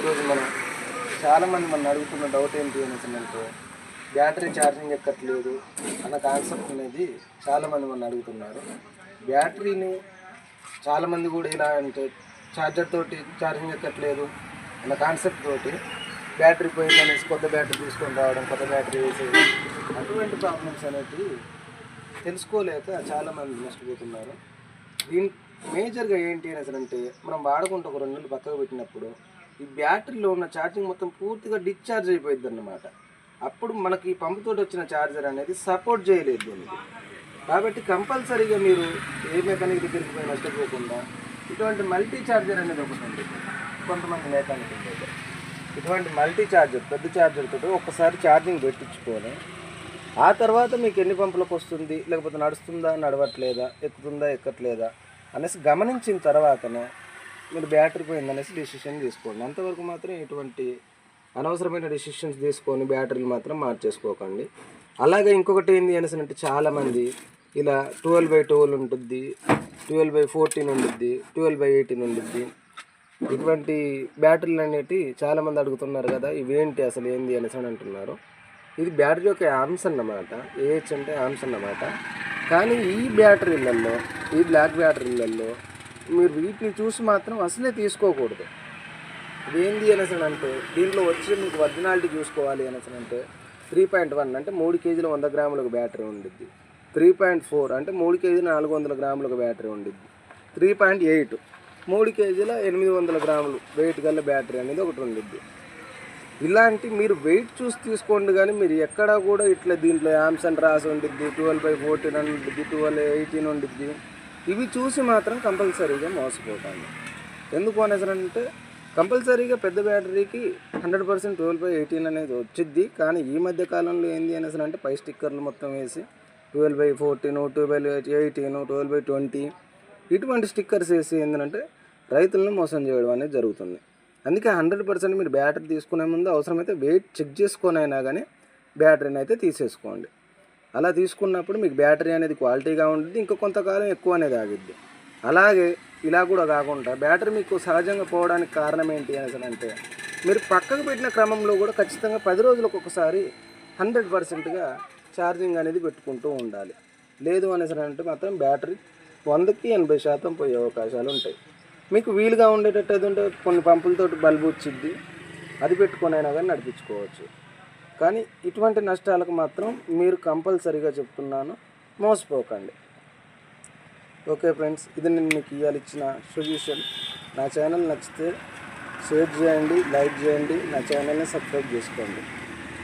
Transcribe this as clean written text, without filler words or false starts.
ఈరోజు చాలామంది మనం అడుగుతున్న డౌట్ ఏంటి అంటే బ్యాటరీ ఛార్జింగ్ ఎక్కట్లేదు అన్న కాన్సెప్ట్ అనేది చాలామంది మనం అడుగుతున్నారు. బ్యాటరీని చాలామంది కూడా ఇలా అంటే ఛార్జర్ తోటి ఛార్జింగ్ ఎక్కట్లేదు అన్న కాన్సెప్ట్ తోటి బ్యాటరీ పోయిందనేసి కొత్త బ్యాటరీ తీసుకొని రావడం, కొత్త బ్యాటరీ వేసేది, అటువంటి ప్రాబ్లమ్స్ అనేవి తెలుసుకోలేక చాలామంది నష్టపోతున్నారు. దీని మేజర్గా ఏంటి అనేసి అంటే మనం వాడుకుంటూ ఒక 2 నెలలు పక్కకు పెట్టినప్పుడు ఈ బ్యాటరీలో ఉన్న ఛార్జింగ్ మొత్తం పూర్తిగా డిశ్చార్జ్ అయిపోయింది అన్నమాట. అప్పుడు మనకి ఈ పంపుతో వచ్చిన ఛార్జర్ అనేది సపోర్ట్ చేయలేదు దీనికి. కాబట్టి కంపల్సరీగా మీరు ఏ మెకానిక్ దగ్గరికి పోయి నష్టపోకుండా ఇటువంటి మల్టీ ఛార్జర్ అనేది ఒకటి ఉంది. కొంతమంది మెకానిక్ దగ్గర ఇటువంటి మల్టీ ఛార్జర్, పెద్ద ఛార్జర్ తోటి ఒక్కసారి ఛార్జింగ్ పెట్టించుకొని ఆ తర్వాత మీకు ఎన్ని పంపులకు వస్తుంది, లేకపోతే నడుస్తుందా నడవట్లేదా, ఎక్కుతుందా ఎక్కట్లేదా అనేసి గమనించిన తర్వాతనే మీరు బ్యాటరీ పోయిందనేసి డెసిషన్ తీసుకోండి. అంతవరకు మాత్రం ఎటువంటి అనవసరమైన డెసిషన్స్ తీసుకొని బ్యాటరీలు మాత్రం మార్చేసుకోకండి. అలాగే ఇంకొకటి ఏంది అనేసి అంటే చాలామంది ఇలా 12/12 ఉంటుంది, 12/14 ఉంటుంది, 12/18 ఉంటుంది. ఇటువంటి బ్యాటరీలు అనేవి చాలామంది అడుగుతున్నారు కదా, ఇవేంటి అసలు ఏంది అనేసి అని అంటున్నారు. ఇది బ్యాటరీ యొక్క ఆర్మ్స్ అన్నమాట, ఏహెచ్ అంటే ఆర్మ్స్ అన్నమాట. కానీ ఈ బ్యాటరీలలో, ఈ బ్లాక్ బ్యాటరీలలో మీరు వీటిని చూసి మాత్రం అసలే తీసుకోకూడదు. ఇదేంది అనేసి అంటే దీంట్లో వచ్చి మీకు ఒరిజినాలిటీ చూసుకోవాలి అనేసి అంటే 3.1 అంటే 3 కేజీల 100 గ్రాములకు బ్యాటరీ ఉండిద్ది. 3.4 అంటే 3 కేజీల 400 గ్రాములకు బ్యాటరీ ఉండిద్ది. 3.8 3 కేజీల 800 గ్రాములు వెయిట్ గల బ్యాటరీ అనేది ఒకటి ఉండిద్ది. ఇలాంటి మీరు వెయిట్ చూసి తీసుకోండి, కానీ మీరు ఎక్కడా కూడా ఇట్లా దీంట్లో యామ్స్ అని రాసి ఉండిద్ది, 12/14 అని ఉండిద్ది, 12/18 ఉండిద్ది, ఇవి చూసి మాత్రం కంపల్సరీగా మోసపోతాను. ఎందుకు అనేసి అంటే కంపల్సరీగా పెద్ద బ్యాటరీకి 100% 12/18 అనేది వచ్చిద్ది. కానీ ఈ మధ్య కాలంలో ఏంది అనేసి అంటే పై స్టిక్కర్లు మొత్తం వేసి 12/14, 12/18, 12/20 ఇటువంటి స్టిక్కర్స్ వేసి ఏంటంటే రైతులను మోసం చేయడం అనేది జరుగుతుంది. అందుకే 100% మీరు బ్యాటరీ తీసుకునే ముందు అవసరమైతే వెయిట్ చెక్ చేసుకొని అయినా కానీ బ్యాటరీని అయితే తీసేసుకోండి. అలా తీసుకున్నప్పుడు మీకు బ్యాటరీ అనేది క్వాలిటీగా ఉంటుంది, ఇంకా కొంతకాలం ఎక్కువ అనేది ఆగిద్ది. అలాగే ఇలా కూడా కాకుండా బ్యాటరీ మీకు సహజంగా పోవడానికి కారణం ఏంటి అనేసి అంటే మీరు పక్కకు పెట్టిన క్రమంలో కూడా ఖచ్చితంగా 10 రోజులకు ఒకసారి 100%గా ఛార్జింగ్ అనేది పెట్టుకుంటూ ఉండాలి. లేదు అనేసి అంటే మాత్రం బ్యాటరీ 100కి 80% పోయే అవకాశాలు ఉంటాయి. మీకు వీలుగా ఉండేటట్టు అయితే ఉంటే కొన్ని పంపులతో బల్బు వచ్చిద్ది, అది పెట్టుకొని అయినా కానీ నడిపించుకోవచ్చు. కానీ ఇటువంటి నష్టాలకు మాత్రం మీరు కంపల్సరీగా చెప్తున్నాను, మోసపోకండి. ఓకే ఫ్రెండ్స్, ఇది నేను మీకు ఇవాళ ఇచ్చిన సొల్యూషన్. నా ఛానల్ నచ్చితే షేర్ చేయండి, లైక్ చేయండి, నా ఛానల్ని సబ్స్క్రైబ్ చేసుకోండి.